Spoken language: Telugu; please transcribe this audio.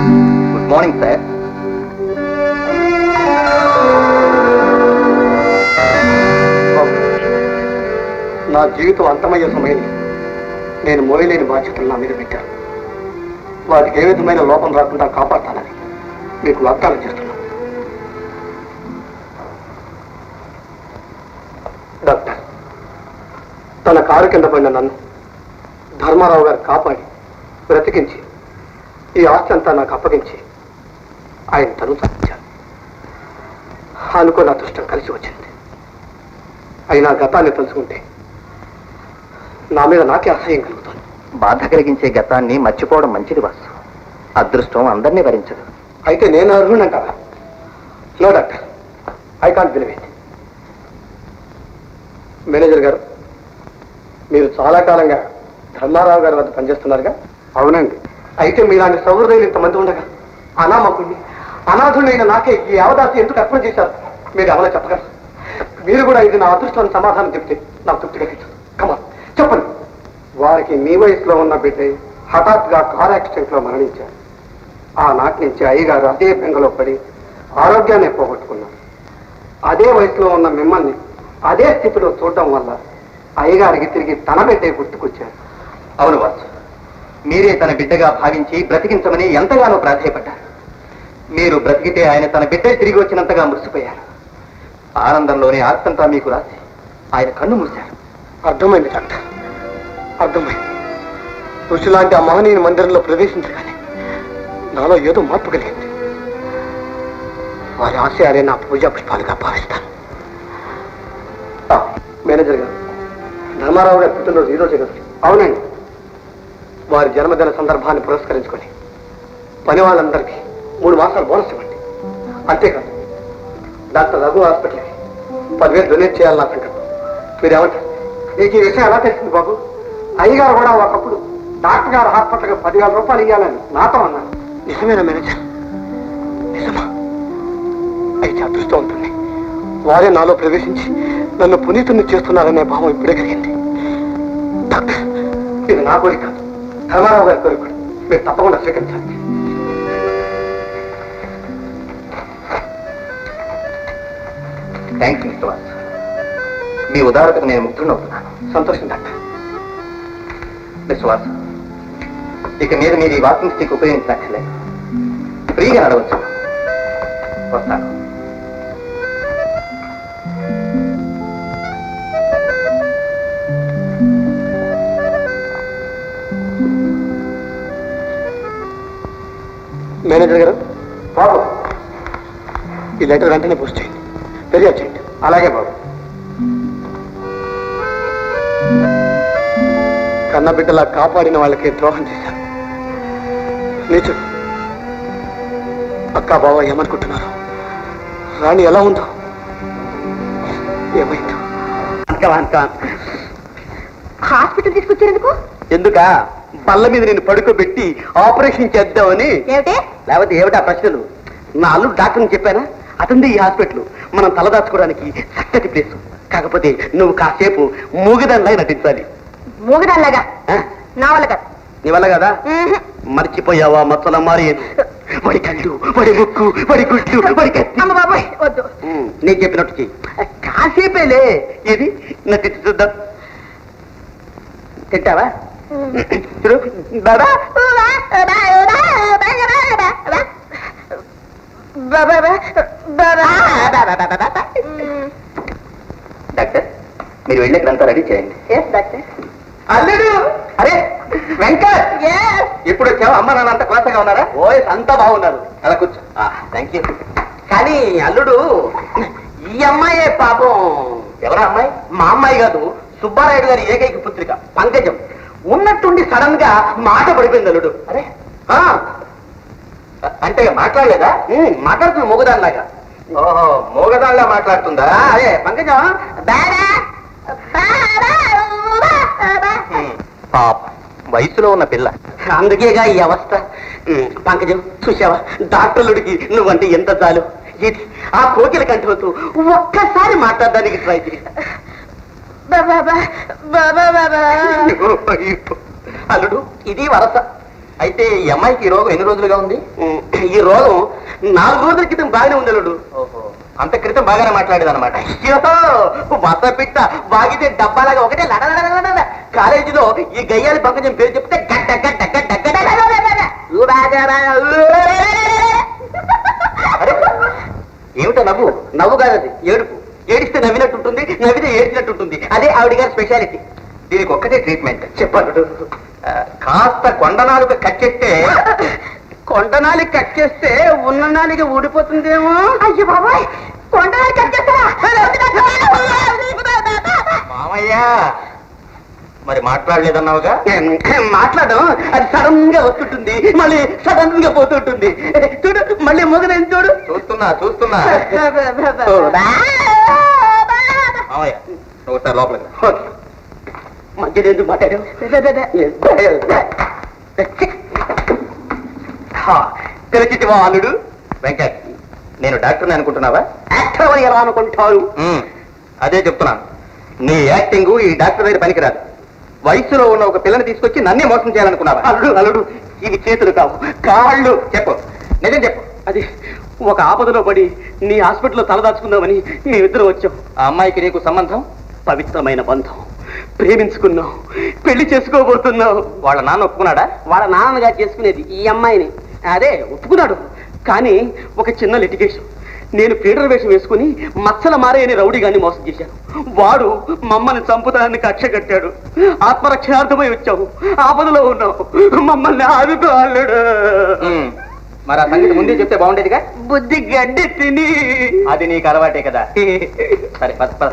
Good morning sir. నా జీవితం అంతమయ్యే సమయం నేను మోయలేని బాధ్యతలు నా మీద పెట్టాను. వాటికి ఏ విధమైన లోపం రాకుండా కాపాడతానని మీకు వాగ్దానం చేస్తున్నాను. డాక్టర్, తన కారు కింద పడిన నన్ను ధర్మారావు గారు కాపాడి బ్రతికించి ఈ ఆస్తి అంతా నాకు అప్పగించి ఆయన తను సాధించారు. అనుకోని అదృష్టం కలిసి వచ్చింది. అయినా గతాన్ని తలుచుకుంటే నా మీద నాకే అసహ్యం కలుగుతుంది. బాధ కలిగించే గతాన్ని మర్చిపోవడం మంచిది వాసు. అదృష్టం అందరినీ భరించదు. అయితే నేను అర్హునంటారా? No doctor, I can't believe it. Manager గారు, మీరు చాలా కాలంగా ధర్మారావు గారి వద్ద పనిచేస్తున్నారుగా? అవునండి. అయితే మీలాంటి సౌహృదయులు ఇంతమంది ఉండగా అనామకుడిని అనాథుడైన నాకే ఈ అవదాసి ఎందుకు అర్పణ చేశారు? మీరు ఎవరో చెప్పగలరు? మీరు కూడా ఇది నా అదృష్టాన్ని సమాధానం చెప్తే నాకు తృప్తిగా తెలుసు. కమాన్ చెప్పండి. వారికి మీ వయసులో ఉన్న బిడ్డ హఠాత్తుగా కార్ యాక్సిడెంట్ లో మరణించారు. ఆనాటి నుంచి అయ్యగారు అదే బెంగలో పడి ఆరోగ్యాన్ని పోగొట్టుకున్నారు. అదే వయసులో ఉన్న మిమ్మల్ని అదే స్థితిలో చూడటం వల్ల అయ్యగారికి తిరిగి తన బిడ్డే గుర్తుకొచ్చారు. అవును వాసు, మీరే తన బిడ్డగా భావించి బ్రతికించమని ఎంతగానో ప్రాధాయపడ్డారు. మీరు బ్రతికితే ఆయన తన బిడ్డ తిరిగి వచ్చినంతగా మురిసిపోయారు. ఆనందంలోనే ఆస్తంతా మీకు రాసి ఆయన కన్ను మూశారు. అర్థమైంది డాక్టర్, అర్థమైంది. ఋషి లాంటి ఆ మహనీయుని మందిరంలో ప్రవేశించగానే నాలో ఏదో మార్పు కలిగింది. వారి ఆశయాలే నా పూజా పుష్పాలుగా భావిస్తాను. మేనేజర్ గారు, ధర్మారావు గారి పుట్టినరోజు ఈరోజే కదా? అవునండి. వారి జన్మదిన సందర్భాన్ని పురస్కరించుకొని పని వాళ్ళందరికీ 3 మాసాలు బోనస్ ఇవ్వండి. అంతేకాదు, డాక్టర్ రఘు హాస్పిటల్కి 10,000 డొనేట్ చేయాలని నా సంకల్పం. మీరేమంటారు? మీకు ఈ విషయం ఎలా తెలిసింది బాబు? అయ్యగారు కూడా ఒకప్పుడు డాక్టర్ గారు హాస్పిటల్కి 10,000 రూపాయలు ఇవ్వాలని నాతో అన్నారు. నిజమేనా మేనేజర్? నిజమా? అయితే అదృష్టం ఉంటుంది. వారే నాలో ప్రవేశించి నన్ను పునీతుని చేస్తున్నారనే భావం ఇప్పుడే కలిగింది. డాక్టర్, ఇది నా కోరిక కాదు, ధర్మారావు గారి కోరిక. మీరు తప్పకుండా స్వీకరించాలి. Thanks mister Vasu. మీ ఉదారతకు నేను ముగ్ధుడవుతున్నాను. సంతోషం డాక్టర్. మిస్టర్ వాసు, ఇక మీద మీరు ఈ వాకింగ్ స్టిక్ ఉపయోగించనక్కర్లేదు. ఫ్రీగా నడవచ్చు. వస్తాను. మేనేజర్ గారు, బాబు ఈ లెటర్ వెంటనే పోస్ట్ చేయండి. ఫిర్యాదు చేయండి. అలాగే బాబు. కన్నబిడ్డలా కాపాడిన వాళ్ళకి ద్రోహం చేశాను. నీచుడు. అక్క బావ ఏమనుకుంటున్నారు? రాణి ఎలా ఉందో, ఏమైందో? హాస్పిటల్ తీసుకొచ్చేందుకు? ఎందుకా? బల్ల మీద నేను పడుకోబెట్టి ఆపరేషన్ చేద్దామని. ఏమిటి? లేకపోతే ఏమిటా ప్రశ్నలు? నా అల్లుడు డాక్టర్ని చెప్పానా? అతంది ఈ హాస్పిటల్ మనం తలదాచుకోవడానికి చక్కటి ప్లేస్. కాకపోతే నువ్వు కాసేపు మూగదానిలాగా నటించాలి. మూగదాల్లాగా? నా వల్ల కాదు. నీ వల్ల కదా? మర్చిపోయావా మచ్చల మారి? వడి కళ్ళు, వడి ముక్కు, వడి గుడ్లు, వడి కత్తి. అమ్మ బాబాయ్ వద్దు. నేను చెప్పినట్టు చెయ్యి. కాసేపేలే. ఇది నటించి చూద్దాం. తింటావా? చూడు బాబా. డాక్టర్, మీరు వెళ్ళే గ్రంథం రెడీ చేయండి. అల్లుడు, అరే వెంకట్, ఇప్పుడు వచ్చావు? అమ్మ నాన్న అంతా కొత్తగా ఉన్నారా? ఓయ్ అంతా బాగున్నారు. అలా కూర్చో. Thank you. కానీ అల్లుడు, ఈ అమ్మాయే పాపం. ఎవరా అమ్మాయి? మా అమ్మాయి కాదు, సుబ్బారాయుడు గారి ఏకైక పుత్రిక పంకజం. ఉన్నట్టుండి సడన్ గా మాట పడిపోయింది అల్లుడు. అరే అంటే మాట్లాడలేదా? మాట్లాడుతుంది మూగదానిలాగా. ఓహో, మూగదానిలా మాట్లాడుతుందా? అదే పంకజం. పాప, వయసులో ఉన్న పిల్ల, అందుకేగా ఈ అవస్థ. పంకజం చూసావా, డాక్టర్లుడికి నువ్వంటే ఎంత చాలు. ఇది ఆ కోకిల కంటూ ఒక్కసారి మాట్లాడడానికి ట్రై చేయి. అల్లుడు, ఇది వరస. అయితే ఈ అమ్మాయికి ఈ రోగం ఎన్ని రోజులుగా ఉంది? ఈ రోగం 4 రోజుల క్రితం బాగానే ఉంది అల్లుడు. ఓహో, అంత క్రితం బాగానే మాట్లాడేది అనమాట. వద్ద పిట్ట బాగితే డబ్బాలాగా ఒకటే లడలడలడల. కాలేజీలో ఈ గయ్యాలి పంకజం పేరు చెప్తే గడ్డ గడ్డ గడ్డ గడ్డ లడలడల. ఏమిటో నవ్వు? నవ్వు కాదది, ఏడుపు. ఏడిస్తే నవ్వినట్టుంటుంది, నవ్వితే ఏడ్చినట్టుంటుంది. అదే ఆవిడ గారి స్పెషాలిటీ. దీనికి ఒక్కటే ట్రీట్మెంట్. చెప్పండు. కాస్త కొండనాలుక కట్ చేస్తే కొండనాలి కట్ చేస్తే ఉన్న నాలిక ఊడిపోతుందేమో. అయ్యో బాబాయ్, కొండలు కట్ చేస్తారా? మామయ్య మరి మాట్లాడలేదన్నావుగా? మాట్లాడడం అది సడన్ గా వస్తుంటుంది, మళ్ళీ సడన్ గా పోతుంటుంది. చూడు, మళ్ళీ మొగదని చూడు. చూస్తున్నా చూస్తున్నా. మామయ్య నువ్వు ఒకసారి లోపలికి రా. మధ్యలో ఎందుకు మాట్లాడావు? తెలిసివా అల్లుడు? వెంకట్, నేను డాక్టర్ని అనుకుంటున్నావా? యాక్టర్ అని ఎలా అనుకుంటారు? అదే చెప్తున్నాను. నీ యాక్టింగ్ ఈ డాక్టర్ దగ్గర పనికిరాదు. వయసులో ఉన్న ఒక పిల్లని తీసుకొచ్చి నన్నే మోసం చేయాలనుకున్నావా? అల్లుడు అల్లుడు, ఇవి చేతులు కావు, కాళ్ళు. చెప్పు, నిజం చెప్పు. అది ఒక ఆపదలో పడి నీ హాస్పిటల్లో తలదాచుకుందామని మేమిద్దరం వచ్చాం. ఆ అమ్మాయికి నీకు సంబంధం? పవిత్రమైన బంధం. ప్రేమించుకున్నాం, పెళ్లి చేసుకోబోతున్నాం. వాళ్ళ నాన్న ఒప్పుకున్నాడా? వాళ్ళ నాన్నగా చేసుకునేది ఈ అమ్మాయిని. అదే ఒప్పుకున్నాడు, కానీ ఒక చిన్న లిటిగేషన్. నేను పీడర్ వేషం వేసుకుని మచ్చల మారే అని రౌడీ గారిని మోసం చేశాను. వాడు మమ్మల్ని చంపుతానని కక్ష కట్టాడు. ఆత్మరక్షణార్థమై వచ్చావు, ఆపదలో ఉన్నావు, మమ్మల్ని ఆదుకో అల్లుడు. మరి ఆ సంగతి ముందే చెప్తే బాగుండేదిగా. బుద్ధి గడ్డి తిని. అది నీకు అలవాటే కదా. సరే పద పద.